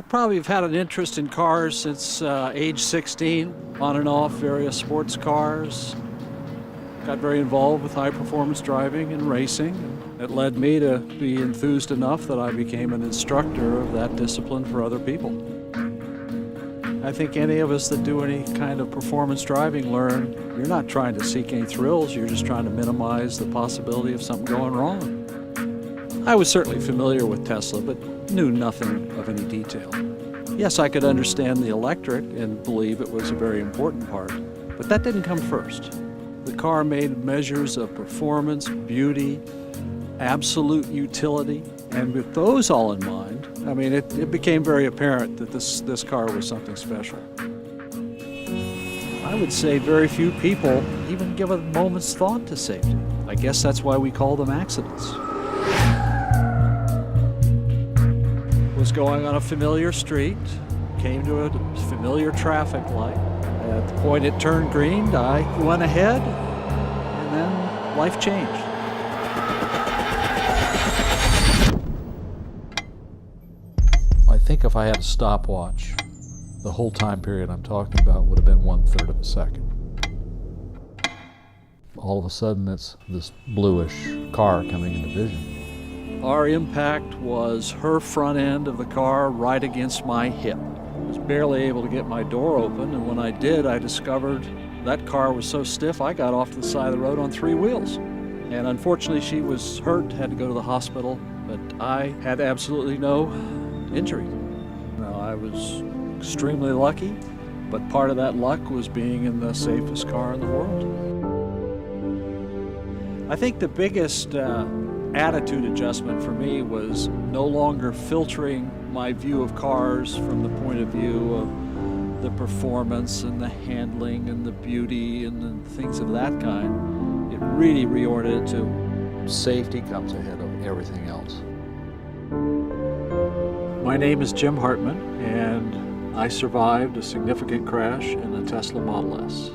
probably have had an interest in cars since age 16, on and off various sports cars. Got very involved with high-performance driving and racing. It led me to be enthused enough that I became an instructor of that discipline for other people. I think any of us that do any kind of performance driving learn you're not trying to seek any thrills, you're just trying to minimize the possibility of something going wrong. I was certainly familiar with Tesla, but knew nothing of any detail. Yes, I could understand the electric and believe it was a very important part, but that didn't come first. The car made measures of performance, beauty, absolute utility, and with those all in mind, I mean, it became very apparent that this car was something special. I would say very few people even give a moment's thought to safety. I guess that's why we call them accidents. Was going on a familiar street, came to a familiar traffic light. At the point it turned green, I went ahead, and then life changed. I think if I had a stopwatch, the whole time period I'm talking about would have been 1/3 of a second. All of a sudden, it's this bluish car coming into vision. Our impact was her front end of the car right against my hip. I was barely able to get my door open, and when I did, I discovered that car was so stiff I got off to the side of the road on 3 wheels. And unfortunately, she was hurt, had to go to the hospital, but I had absolutely no injury. Now, I was extremely lucky, but part of that luck was being in the safest car in the world. I think the biggest attitude adjustment for me was no longer filtering my view of cars from the point of view of the performance and the handling and the beauty and the things of that kind. It really reoriented to safety comes ahead of everything else. My name is Jim Hartman, and I survived a significant crash in a Tesla Model S.